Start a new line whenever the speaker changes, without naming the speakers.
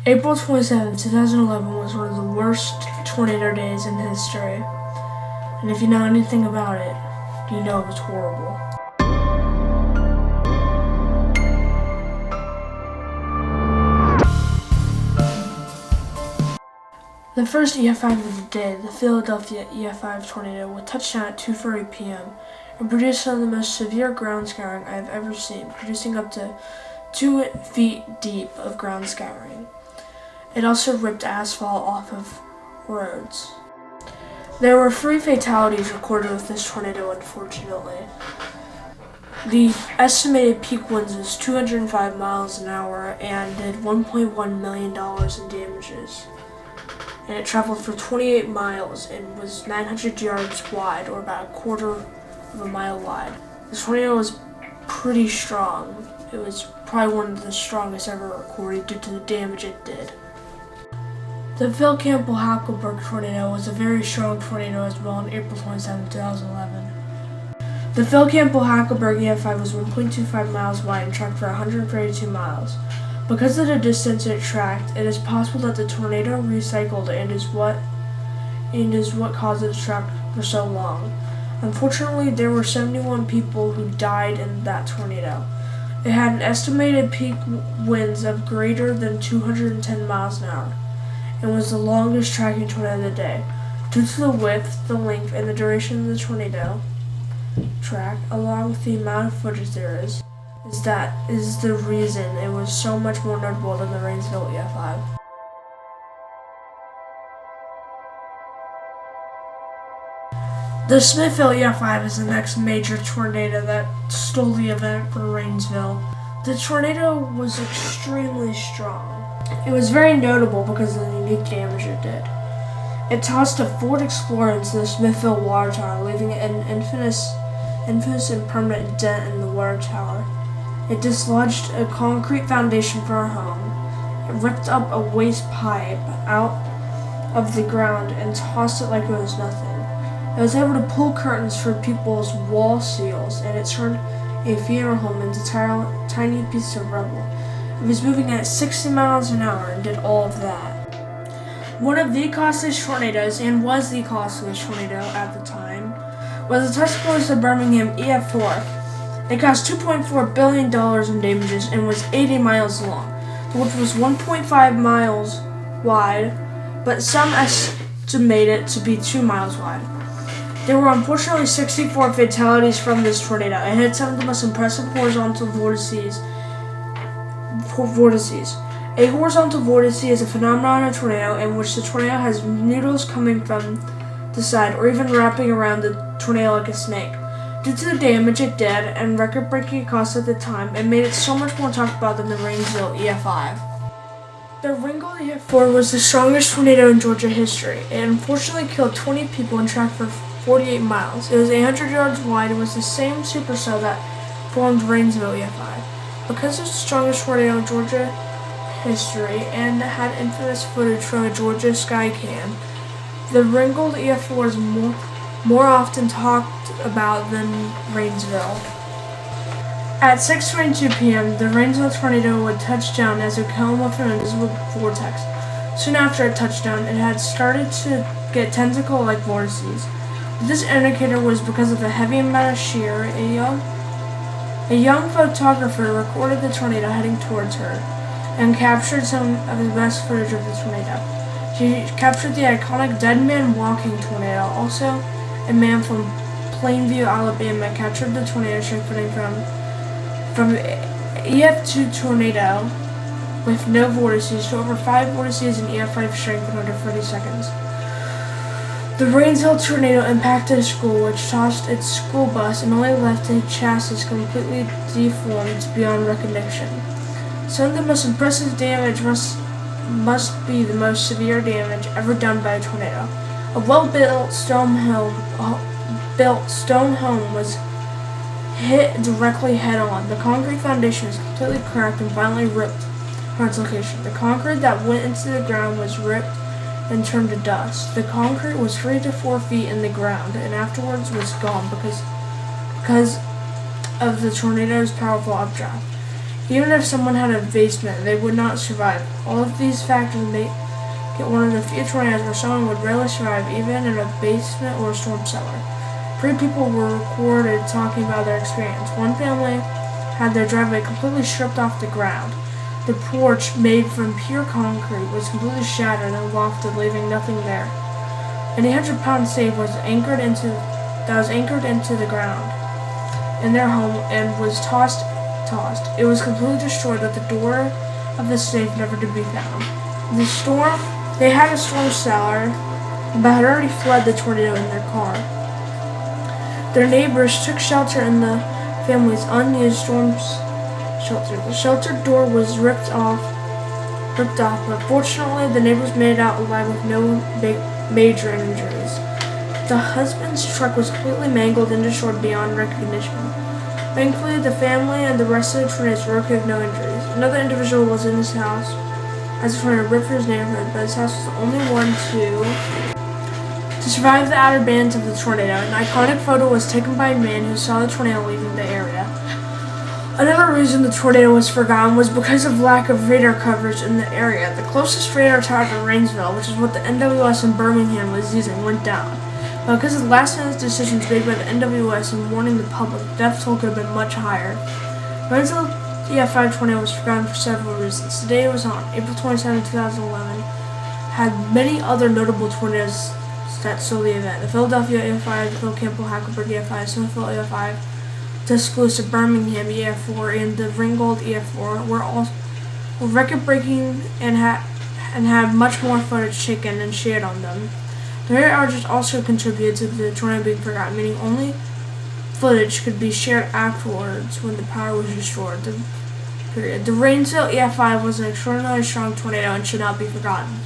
April 27, 2011 was one of the worst tornado days in history. And if you know anything about it, you know it was horrible. The first EF5 of the day, the Philadelphia EF5 tornado, would touch down at 2:40 p.m. and produce some of the most severe ground scouring I have ever seen, producing up to 2 feet deep of ground scouring. It also ripped asphalt off of roads. There were 3 fatalities recorded with this tornado, unfortunately. The estimated peak winds was 205 miles an hour and did $1.1 million in damages. And it traveled for 28 miles and was 900 yards wide, or about a quarter of a mile wide. The tornado was pretty strong. It was probably one of the strongest ever recorded due to the damage it did. The Phil Campbell-Hackleberg tornado was a very strong tornado as well on April 27, 2011. The Phil Campbell-Hackleberg EF5 was 1.25 miles wide and tracked for 132 miles. Because of the distance it tracked, it is possible that the tornado recycled and is what caused it to track for so long. Unfortunately, there were 71 people who died in that tornado. It had an estimated peak winds of greater than 210 miles an hour and was the longest tracking tornado of the day. Due to the width, the length, and the duration of the tornado track, along with the amount of footage there is the reason it was so much more notable than the Rainsville EF5. The Smithville EF5 is the next major tornado that stole the event for Rainsville. The tornado was extremely strong. It was very notable because of the unique damage it did. It tossed a Ford Explorer into the Smithville water tower, leaving an infamous and permanent dent in the water tower. It dislodged a concrete foundation for our home. It ripped up a waste pipe out of the ground and tossed it like it was nothing. It was able to pull curtains for people's wall seals, and it turned a funeral home into tiny pieces of rubble. It was moving at 60 miles an hour and did all of that. One of the costliest tornadoes, and was the costliest tornado at the time, was the Tuscaloosa Birmingham EF4. It cost $2.4 billion in damages and was 80 miles long, which was 1.5 miles wide, but some estimate it to be 2 miles wide. There were unfortunately 64 fatalities from this tornado. It hit some of the most impressive horizontal vortices. A horizontal vortice is a phenomenon of a tornado in which the tornado has noodles coming from the side or even wrapping around the tornado like a snake. Due to the damage it did and record-breaking costs at the time, it made it so much more talked about than the Rainsville EF5. The Rainsville EF4 was the strongest tornado in Georgia history. It unfortunately killed 20 people and tracked for 48 miles. It was 800 yards wide and was the same supercell that formed Rainsville EF5. Because it was the strongest tornado in Georgia history and had infamous footage from a Georgia Skycam, the Rainsville EF4 is more often talked about than Rainsville. At 6:22 p.m., the Rainsville tornado would touch down as it came off an invisible vortex. Soon after it touched down, it had started to get tentacle-like vortices. But this indicator was because of the heavy amount of shear. A young photographer recorded the tornado heading towards her and captured some of the best footage of the tornado. She captured the iconic Dead Man Walking tornado. Also, a man from Plainview, Alabama, captured the tornado strengthening from EF2 tornado with no vortices to over 5 vortices and EF5 strength in under 30 seconds. The Rainsville tornado impacted a school, which tossed its school bus and only left a chassis completely deformed beyond recognition. Some of the most impressive damage must be the most severe damage ever done by a tornado. A well-built stone home was hit directly head-on. The concrete foundation was completely cracked and violently ripped from its location. The concrete that went into the ground was ripped and turned to dust. The concrete was 3 to 4 feet in the ground and afterwards was gone because of the tornado's powerful updraft. Even if someone had a basement, they would not survive. All of these factors make it one of the few tornadoes where someone would rarely survive, even in a basement or a storm cellar. 3 people were recorded talking about their experience. One family had their driveway completely stripped off the ground. The porch, made from pure concrete, was completely shattered and lofted, leaving nothing there. An 800-pound safe was anchored into the ground in their home and was tossed. It was completely destroyed, with the door of the safe never to be found. They had a storm cellar, but had already fled the tornado in their car. Their neighbors took shelter in the family's unused storm shelter. The shelter door was ripped off, but fortunately the neighbors made it out alive with no major injuries. The husband's truck was completely mangled and destroyed beyond recognition. Thankfully, the family and the rest of the tornadoes were okay with no injuries. Another individual was in his house as the tornado ripped through his neighborhood, but his house was the only one to survive the outer bands of the tornado. An iconic photo was taken by a man who saw the tornado leaving the area. Another reason the tornado was forgotten was because of lack of radar coverage in the area. The closest radar tower to Rainsville, which is what the NWS in Birmingham was using, went down. But because of last-minute decisions made by the NWS in warning the public, the death toll could have been much higher. Rainsville EF5 tornado was forgotten for several reasons. The day it was on, April 27, 2011, had many other notable tornadoes that saw the event. The Philadelphia EF5, the Phil Campbell Hackleburg EF5, Smithville EF5, Tuscaloosa, Birmingham EF4, and the Ringgold EF4 were all record-breaking and had much more footage taken and shared on them. The radar outages also contributed to the tornado being forgotten, meaning only footage could be shared afterwards when the power was restored. The Rainsville EF5 was an extraordinarily strong tornado and should not be forgotten.